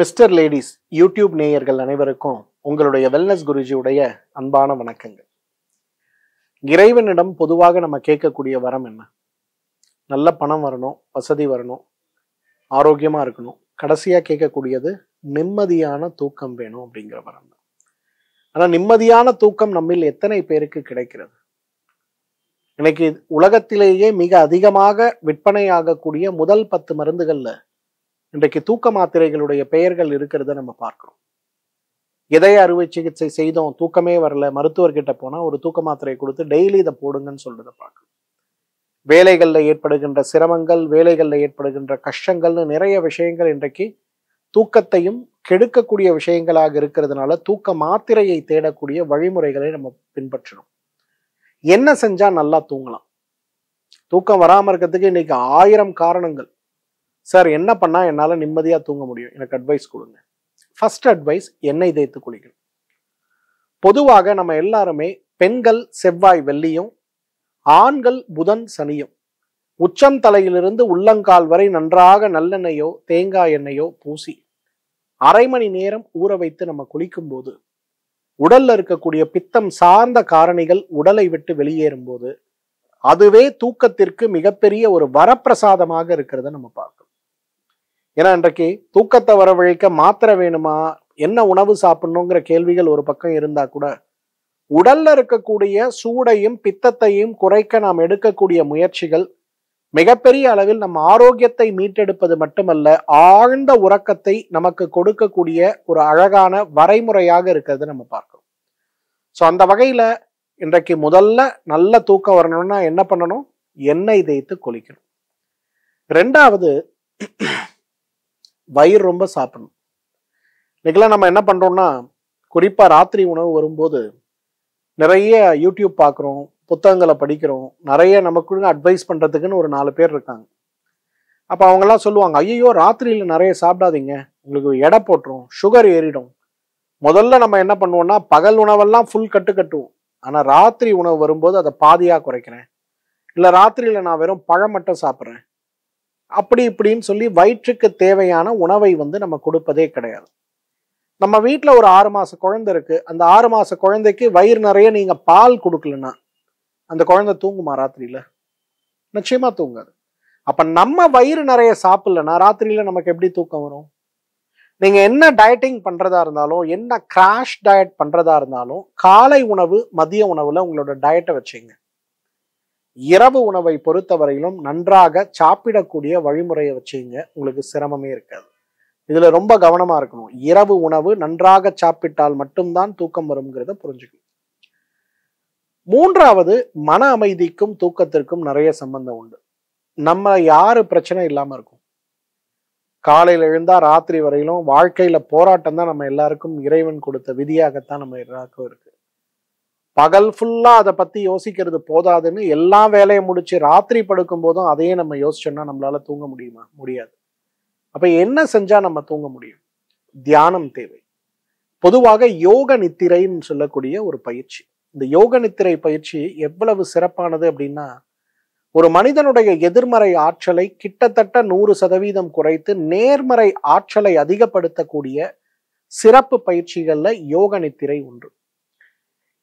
Mister ladies YouTube நேயர்கள் அனைவருக்கும் உங்களுடைய வெல்னஸ் குருஜியுடைய அன்பான வணக்கங்கள். இறைவனிடம் பொதுவாக நம்ம கேட்கக்கூடிய வரம் என்ன? நல்ல பணம் வரணும், வசதி வரணும், ஆரோக்கியமா இருக்கணும். கடைசியா கேட்கக்கூடியது நிம்மதியான தூக்கம் வேணும் அப்படிங்கிற வரம் தான். ஆனா நிம்மதியான தூக்கம் நம்மில் எத்தனை பேருக்கு கிடைக்கிறது? இன்னைக்கு உலகத்திலேயே மிக அதிகமாக விற்பனையாகக்கூடிய முதல் 10 மருந்துகள்ல இன்றைக்கு தூக்க மாத்திரைகளுடைய பெயர்கள் இருக்கிறத நம்ம பார்க்கிறோம். இதய அறுவை சிகிச்சை செய்தோம், தூக்கமே வரல, மருத்துவர்கிட்ட போனா ஒரு தூக்க மாத்திரையை கொடுத்து டெய்லி இதை போடுங்கன்னு சொல்றதை பார்க்கிறோம். வேலைகள்ல ஏற்படுகின்ற சிரமங்கள், வேலைகள்ல ஏற்படுகின்ற கஷ்டங்கள்னு நிறைய விஷயங்கள் இன்றைக்கு தூக்கத்தையும் கெடுக்கக்கூடிய விஷயங்களாக இருக்கிறதுனால தூக்க மாத்திரையை தேடக்கூடிய வழிமுறைகளை நம்ம பின்பற்றணும். என்ன செஞ்சா நல்லா தூங்கலாம்? தூக்கம் வராம இருக்கிறதுக்கு இன்னைக்கு 1000 காரணங்கள். சார் என்ன பண்ணா என்னால நிம்மதியா தூங்க முடியும், எனக்கு அட்வைஸ் கொடுங்க. ஃபர்ஸ்ட் அட்வைஸ், எண்ணெய் தேய்த்து குளிக்கணும். பொதுவாக நம்ம எல்லாருமே பெண்கள் செவ்வாய் வெள்ளியும், ஆண்கள் புதன் சனியும், உச்சம் தலையிலிருந்து உள்ளங்கால் வரை நன்றாக நல்லெண்ணெயோ தேங்காய் எண்ணெயோ பூசி அரை மணி நேரம் ஊற வைத்து நம்ம குளிக்கும் போது உடல்ல இருக்கக்கூடிய பித்தம் சார்ந்த காரணிகள் உடலை விட்டு வெளியேறும் போது அதுவே தூக்கத்திற்கு மிகப்பெரிய ஒரு வரப்பிரசாதமாக இருக்கிறத நம்ம பார்க்கணும். ஏன்னா இன்றைக்கு தூக்கத்தை வரவழைக்க மாத்திரை வேணுமா, என்ன உணவு சாப்பிடணுங்கிற கேள்விகள் ஒரு பக்கம் இருந்தா கூட உடல்ல இருக்கக்கூடிய சூடையும் பித்தத்தையும் குறைக்க நாம் எடுக்கக்கூடிய முயற்சிகள் மிகப்பெரிய அளவில் நம்ம ஆரோக்கியத்தை மீட்டெடுப்பது மட்டுமல்ல, ஆழ்ந்த உறக்கத்தை நமக்கு கொடுக்கக்கூடிய ஒரு அழகான வரைமுறையாக இருக்கிறது நம்ம பார்க்கிறோம். ஸோ அந்த வகையில இன்றைக்கு முதல்ல நல்ல தூக்கம் வரணும்னா என்ன பண்ணணும்? எண்ணெய் தேய்த்து குளிக்கணும். ரெண்டாவது, வயிறு ரொம்ப சாப்பிடணும். இன்னைக்கெல்லாம் நம்ம என்ன பண்றோம்னா, குறிப்பா ராத்திரி உணவு வரும்போது நிறைய யூடியூப் பார்க்குறோம், புத்தகங்களை படிக்கிறோம், நிறைய நமக்குள்ள அட்வைஸ் பண்றதுக்குன்னு ஒரு 4 பேர் இருக்காங்க. அப்ப அவங்க எல்லாம் சொல்லுவாங்க, ஐயோ ராத்திரியில நிறைய சாப்பிடாதீங்க, உங்களுக்கு எடை போட்டுரும், சுகர் ஏறிடும். முதல்ல நம்ம என்ன பண்ணுவோம்னா, பகல் உணவெல்லாம் ஃபுல் கட்டுவோம். ஆனா ராத்திரி உணவு வரும்போது அதை பாதியா குறைக்கிறேன், இல்ல ராத்திரியில நான் வெறும் பழம் மட்டும் சாப்பிட்றேன், அப்படி இப்படின்னு சொல்லி வயிற்றுக்கு தேவையான உணவை நம்ம கொடுப்பதே கிடையாது. நம்ம வீட்டுல ஒரு 6 மாச குழந்தை இருக்கு, அந்த 6 மாச குழந்தைக்கு வயிறு நிறைய நீங்க பால் கொடுக்கலன்னா அந்த குழந்தை தூங்குமா ராத்திரியில? நிச்சயமா தூங்காது. அப்ப நம்ம வயிறு நிறைய சாப்பிடலன்னா ராத்திரியில நமக்கு எப்படி தூக்கம் வரும்? நீங்க என்ன டயட்டிங் பண்றதா இருந்தாலும், என்ன கிராஷ் டயட் பண்றதா இருந்தாலும், காலை உணவு மதிய உணவுல உங்களோட டயட்டை வச்சுங்க. இரவு உணவை பொறுத்தவரையிலும் நன்றாக சாப்பிடக்கூடிய வழிமுறையை வச்சுங்க, உங்களுக்கு சிரமமே இருக்காது. இதுல ரொம்ப கவனமா இருக்கணும். இரவு உணவு நன்றாக சாப்பிட்டால் மட்டும்தான் தூக்கம் வரும்ங்கிறத புரிஞ்சுக்கணும். மூன்றாவது, மன அமைதிக்கும் தூக்கத்திற்கும் நிறைய சம்பந்தம் உண்டு. நம்ம யாரு பிரச்சனை இல்லாம இருக்கும்? காலையில எழுந்தா ராத்திரி வரையிலும் வாழ்க்கையில போராட்டம் தான் நம்ம எல்லாருக்கும் இறைவன் கொடுத்த விதியாகத்தான் நம்ம எல்லாருக்கும் இருக்கு. பகல் ஃபுல்லா அதை பத்தி யோசிக்கிறது போதாதுன்னு எல்லா வேலையை முடிச்சு ராத்திரி படுக்கும் போதும் அதையே நம்ம யோசிச்சோம்னா நம்மளால தூங்க முடியுமா? முடியாது. அப்ப என்ன செஞ்சா நம்ம தூங்க முடியும்? தியானம் தேவை. பொதுவாக யோக நித்திரைன்னு சொல்லக்கூடிய ஒரு பயிற்சி. இந்த யோக நித்திரை பயிற்சி எவ்வளவு சிறப்பானது அப்படின்னா, ஒரு மனிதனுடைய எதிர்மறை ஆற்றலை கிட்டத்தட்ட 100% குறைத்து நேர்மறை ஆற்றலை அதிகப்படுத்தக்கூடிய சிறப்பு பயிற்சிகள்ல யோக நித்திரை ஒன்று.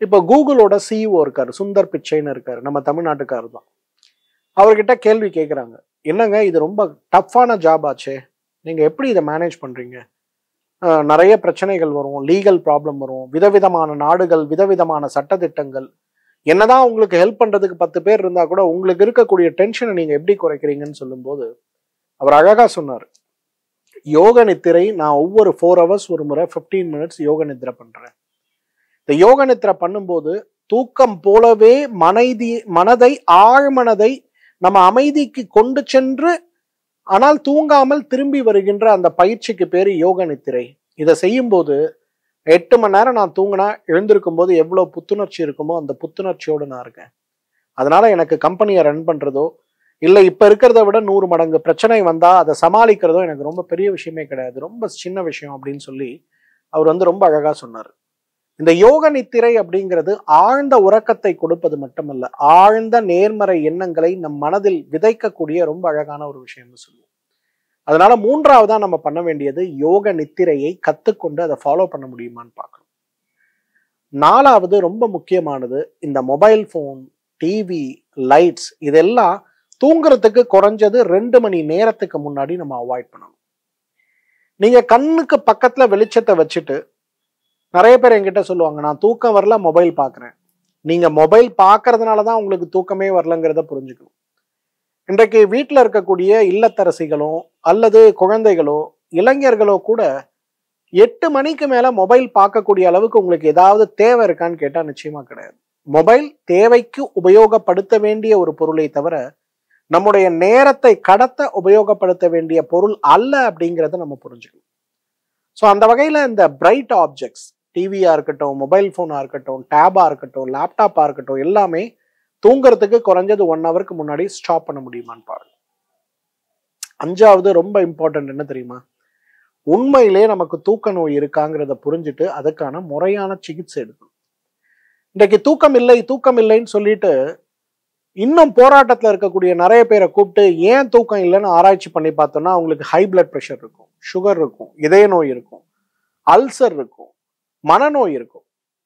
இப்ப கூகுளோட CEO இருக்காரு, சுந்தர் பிச்சைன்னு இருக்காரு, நம்ம தமிழ்நாட்டுக்காரர் தான். அவர்கிட்ட கேள்வி கேட்குறாங்க, என்னங்க இது ரொம்ப டஃப்பான ஜாப் ஆச்சே, நீங்க எப்படி இதை மேனேஜ் பண்றீங்க? நிறைய பிரச்சனைகள் வரும், லீகல் ப்ராப்ளம் வரும், விதவிதமான நாடுகள், விதவிதமான சட்டத்திட்டங்கள். என்னதான் உங்களுக்கு ஹெல்ப் பண்றதுக்கு 10 பேர் இருந்தா கூட உங்களுக்கு இருக்கக்கூடிய டென்ஷனை நீங்க எப்படி குறைக்கிறீங்கன்னு சொல்லும்போது அவர் அழகா சொன்னார், யோக நித்திரை நான் ஒவ்வொரு 4 hours ஒரு முறை 15 minutes யோக நித்திரை பண்றேன். இந்த யோக நித்திரை பண்ணும்போது தூக்கம் போலவே மனதை ஆழ்மனதை நம்ம அமைதிக்கு கொண்டு சென்று ஆனால் தூங்காமல் திரும்பி வருகின்ற அந்த பயிற்சிக்கு பேரு யோக நித்திரை. இதை செய்யும் போது 8 மணி நேரம் நான் தூங்கினா எழுந்திருக்கும் போது எவ்வளவு புத்துணர்ச்சி இருக்குமோ அந்த புத்துணர்ச்சியோடு நான் இருக்கேன். அதனால எனக்கு கம்பெனியை ரன் பண்றதோ இல்ல இப்ப இருக்கிறத விட 100 மடங்கு பிரச்சனை வந்தா அதை சமாளிக்கிறதோ எனக்கு ரொம்ப பெரிய விஷயமே கிடையாது, ரொம்ப சின்ன விஷயம் அப்படின்னு சொல்லி அவர் ரொம்ப அழகா சொன்னார். இந்த யோக நித்திரை அப்படிங்கிறது ஆழ்ந்த உறக்கத்தை கொடுப்பது மட்டுமல்ல, ஆழ்ந்த நேர்மறை எண்ணங்களை நம் மனதில் விதைக்கக்கூடிய ரொம்ப அழகான ஒரு விஷயம்னு சொல்லுவோம். அதனால மூன்றாவதா நம்ம பண்ண வேண்டியது யோக நித்திரையை கத்துக்கொண்டு அதை ஃபாலோ பண்ண முடியுமான்னு பார்க்கணும். நாலாவது ரொம்ப முக்கியமானது, இந்த மொபைல் போன், டிவி, லைட்ஸ் இதெல்லாம் தூங்குறதுக்கு குறைஞ்சது 2 மணி நேரத்துக்கு முன்னாடி நம்ம அவாய்ட் பண்ணணும். நீங்க கண்ணுக்கு பக்கத்துல வெளிச்சத்தை வச்சுட்டு, நிறைய பேர் என்கிட்ட சொல்லுவாங்க, நான் தூக்கம் வரல மொபைல் பார்க்குறேன். நீங்க மொபைல் பார்க்கறதுனால தான் உங்களுக்கு தூக்கமே வரலங்கிறத புரிஞ்சுக்கணும். இன்றைக்கு வீட்டில் இருக்கக்கூடிய இல்லத்தரசிகளோ அல்லது குழந்தைகளோ இளைஞர்களோ கூட 8 மணிக்கு மேல மொபைல் பார்க்கக்கூடிய அளவுக்கு உங்களுக்கு ஏதாவது தேவை இருக்கான்னு கேட்டா நிச்சயமா கிடையாது. மொபைல் தேவைக்கு உபயோகப்படுத்த வேண்டிய ஒரு பொருளை தவிர நம்முடைய நேரத்தை கடத்த உபயோகப்படுத்த வேண்டிய பொருள் அல்ல அப்படிங்கிறத நம்ம புரிஞ்சுக்கணும். ஸோ அந்த வகையில இந்த பிரைட் ஆப்ஜெக்ட்ஸ், டிவியா இருக்கட்டும், மொபைல் போனா இருக்கட்டும், டேபா இருக்கட்டும், லேப்டாப்பா இருக்கட்டும், எல்லாமே தூங்குறதுக்கு குறைஞ்சது 1 ஹவருக்கு முன்னாடி ஸ்டாப் பண்ண முடியுமான்னு பாருங்க. 5வது ரொம்ப இம்பார்ட்டன்ட் என்ன தெரியுமா? உண்மையிலே நமக்கு தூக்க நோய் இருக்காங்கிறத புரிஞ்சுட்டு அதுக்கான முறையான சிகிச்சை எடுக்கணும். இன்றைக்கு தூக்கம் இல்லைன்னு சொல்லிட்டு இன்னும் போராட்டத்தில் இருக்கக்கூடிய நிறைய பேரை கூப்பிட்டு ஏன் தூக்கம் இல்லைன்னு ஆராய்ச்சி பண்ணி பார்த்தோம்னா அவங்களுக்கு ஹை பிளட் ப்ரெஷர் இருக்கும், சுகர் இருக்கும், இதய நோய் இருக்கும், அல்சர் இருக்கும், மனநோய் இருக்கும்.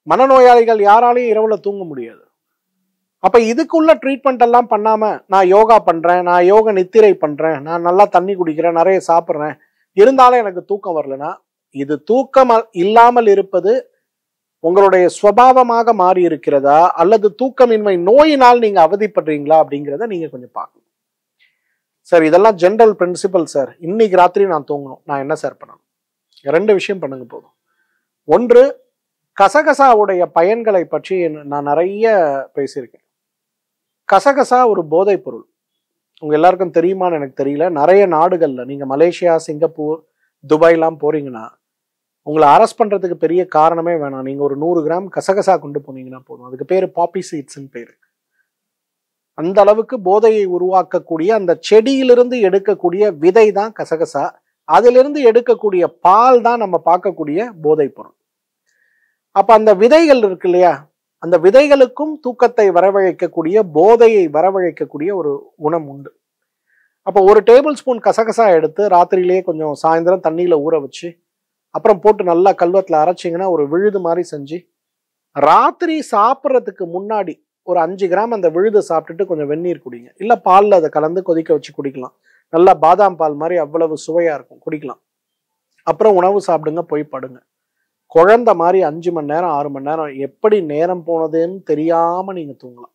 மனநோயாளிகள் யாராலையும் இரவுல தூங்க முடியாது. அப்ப இதுக்குள்ள ட்ரீட்மெண்ட் எல்லாம் பண்ணாம நான் யோகா பண்றேன், நான் யோக நித்திரை பண்றேன், நான் நல்லா தண்ணி குடிக்கிறேன், நிறைய சாப்பிட்றேன், இருந்தாலும் எனக்கு தூக்கம் வரலனா, இது தூக்கம் இல்லாமல் இருப்பது உங்களுடைய சுபாவமாக மாறி இருக்கிறதா அல்லது தூக்கமின்மை நோயினால் நீங்க அவதிப்படுறீங்களா அப்படிங்கிறத நீங்க கொஞ்சம் பார்க்கணும். சார் இதெல்லாம் ஜென்ரல் பிரின்சிபல் சார், இன்னைக்கு ராத்திரி நான் தூங்கணும், நான் என்ன சார் பண்ணணும்? 2 விஷயம் பண்ணுங்க போதும். ஒன்று, கசகசாவுடைய பயன்களை பற்றி நான் நிறைய பேசியிருக்கேன். கசகசா ஒரு போதைப் பொருள். உங்க எல்லாருக்கும் தெரியுமான்னு எனக்கு தெரியல. நிறைய நாடுகள்ல நீங்க மலேசியா, சிங்கப்பூர், துபாய்லாம் போறீங்கன்னா உங்களை அரெஸ்ட் பண்றதுக்கு பெரிய காரணமே வேணாம். நீங்க ஒரு 100 கிராம் கசகசா கொண்டு போனீங்கன்னா போதும். அதுக்கு பேரு பாப்பி சீட்ஸ்ன்னு பேரு. அந்த அளவுக்கு போதையை உருவாக்கக்கூடிய அந்த செடியிலிருந்து எடுக்கக்கூடிய விதை தான் கசகசா. அதிலிருந்து எடுக்கக்கூடிய பால் தான் நம்ம பார்க்கக்கூடிய போதைப் பொருள். அப்ப அந்த விதைகள் இருக்கு இல்லையா, அந்த விதைகளுக்கும் தூக்கத்தை வரவழைக்கக்கூடிய, போதையை வரவழைக்கக்கூடிய ஒரு குணம் உண்டு. அப்போ ஒரு டேபிள் ஸ்பூன் கசகசா எடுத்து ராத்திரியிலேயே கொஞ்சம் சாயந்தரம் தண்ணியில ஊற வச்சு அப்புறம் போட்டு நல்லா கல்வத்தில் அரைச்சிங்கன்னா ஒரு விழுது மாதிரி செஞ்சு ராத்திரி சாப்பிட்றதுக்கு முன்னாடி ஒரு 5 கிராம் அந்த விழுதை சாப்பிட்டுட்டு கொஞ்சம் வெந்நீர் குடிங்க. இல்லை பாலில் அதை கலந்து கொதிக்க வச்சு குடிக்கலாம். நல்லா பாதாம் பால் மாதிரி அவ்வளவு சுவையா இருக்கும், குடிக்கலாம். அப்புறம் உணவு சாப்பிடுங்க, போய் படுங்க. குழந்தை மாதிரி 5 மணி நேரம் 6 மணி நேரம் எப்படி நேரம் போனதுன்னு தெரியாம நீங்க தூங்கலாம்.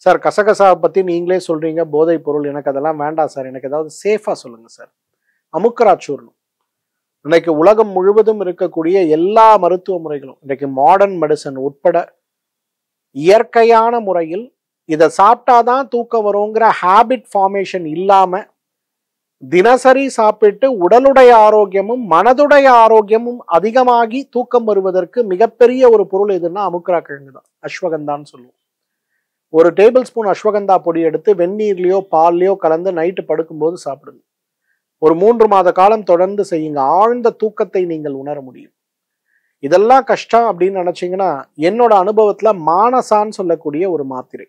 சார் கசகசாவை பத்தி நீங்களே சொல்றீங்க போதை பொருள், எனக்கு அதெல்லாம் வேண்டாம் சார், எனக்கு ஏதாவது சேஃபா சொல்லுங்க சார். அமுக்கரா சூர்ணம். இன்னைக்கு உலகம் முழுவதும் இருக்கக்கூடிய எல்லா மருத்துவ முறைகளும், இன்னைக்கு மாடர்ன் மெடிசன் உட்பட இயற்கையான முறையில் இதை சாப்பிட்டாதான் தூக்கம் வருங்கிற ஹேபிட் ஃபார்மேஷன் இல்லாம தினசரி சாப்பிட்டு உடலுடைய ஆரோக்கியமும் மனதுடைய ஆரோக்கியமும் அதிகமாகி தூக்கம் வருவதற்கு மிகப்பெரிய ஒரு பொருள் எதுன்னா அமுக்கரா கிழங்கு தான், அஸ்வகந்தான்னு சொல்லுவோம். ஒரு டேபிள் ஸ்பூன் அஸ்வகந்தா பொடி எடுத்து வெந்நீர்லயோ பால்லயோ கலந்து நைட்டு படுக்கும்போது சாப்பிடுங்க. ஒரு 3 மாத காலம் தொடர்ந்து செய்யுங்க. ஆழ்ந்த தூக்கத்தை நீங்கள் உணர முடியும். இதெல்லாம் கஷ்டம் அப்படின்னு நினைச்சீங்கன்னா என்னோட அனுபவத்துல மானசான்னு சொல்லக்கூடிய ஒரு மாத்திரை,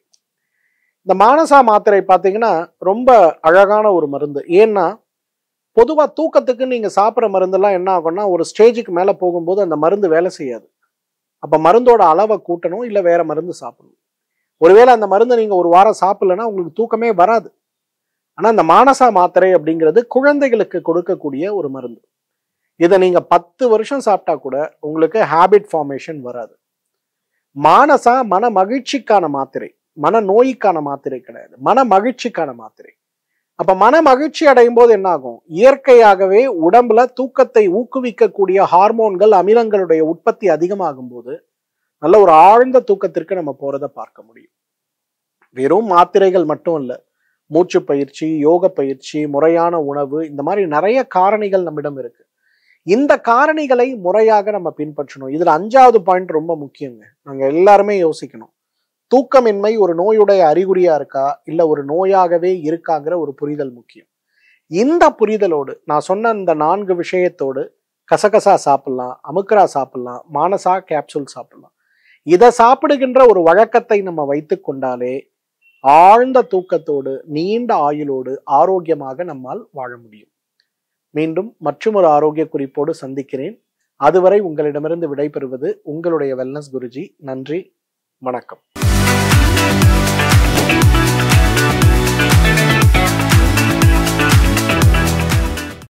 இந்த மானசா மாத்திரை பார்த்தீங்கன்னா ரொம்ப அழகான ஒரு மருந்து. ஏன்னா பொதுவா தூக்கத்துக்கு நீங்க சாப்பிட்ற மருந்தெல்லாம் என்ன ஆகும்னா ஒரு ஸ்டேஜுக்கு மேல போகும்போது அந்த மருந்து வேலை செய்யாது. அப்ப மருந்தோட அளவை கூட்டணும், இல்லை வேற மருந்து சாப்பிடணும். ஒருவேளை அந்த மருந்தை நீங்க ஒரு வாரம் சாப்பிடலன்னா உங்களுக்கு தூக்கமே வராது. ஆனா இந்த மானசா மாத்திரை அப்படிங்கிறது குழந்தைகளுக்கு கொடுக்கக்கூடிய ஒரு மருந்து. இதை நீங்க 10 வருஷம் சாப்பிட்டா கூட உங்களுக்கு ஹேபிட் ஃபார்மேஷன் வராது. மானசா மன மகிழ்ச்சிக்கான மாத்திரை, மன நோய்க்கான மாத்திரை கிடையாது, மன மகிழ்ச்சிக்கான மாத்திரை. அப்ப மன மகிழ்ச்சி அடையும் போது என்ன ஆகும்? இயற்கையாகவே உடம்புல தூக்கத்தை ஊக்குவிக்கக்கூடிய ஹார்மோன்கள், அமிலங்களுடைய உற்பத்தி அதிகமாகும் போது நல்ல ஒரு ஆழ்ந்த தூக்கத்திற்கு நம்ம போறதை பார்க்க முடியும். வெறும் மாத்திரைகள் மட்டும் இல்ல, மூச்சு பயிற்சி, யோக பயிற்சி, முறையான உணவு, இந்த மாதிரி நிறைய காரணிகள் நம்மிடம் இருக்கு. இந்த காரணிகளை முறையாக நம்ம பின்பற்றணும். இதுல 5வது பாயிண்ட் ரொம்ப முக்கியங்க. நாங்க எல்லாருமே யோசிக்கணும், தூக்கமின்மை ஒரு நோயுடைய அறிகுறியா இருக்கா இல்ல ஒரு நோயாகவே இருக்காங்கிற ஒரு புரிதல் முக்கியம். இந்த புரிதலோடு நான் சொன்ன இந்த 4 விஷயத்தோடு கசகசா சாப்பிடலாம், அமுக்கரா சாப்பிடலாம், மானசா கேப்சூல் சாப்பிடலாம். இதை சாப்பிடுகின்ற ஒரு வழக்கத்தை நம்ம வைத்து கொண்டாலே ஆழ்ந்த தூக்கத்தோடு நீண்ட ஆயுளோடு ஆரோக்கியமாக நம்மால் வாழ முடியும். மீண்டும் மற்றுமொரு ஆரோக்கிய குறிப்போடு சந்திக்கிறேன். அதுவரை உங்களிடமிருந்து விடைபெறுவது உங்களுடைய வெல்னஸ் குருஜி. நன்றி, வணக்கம்.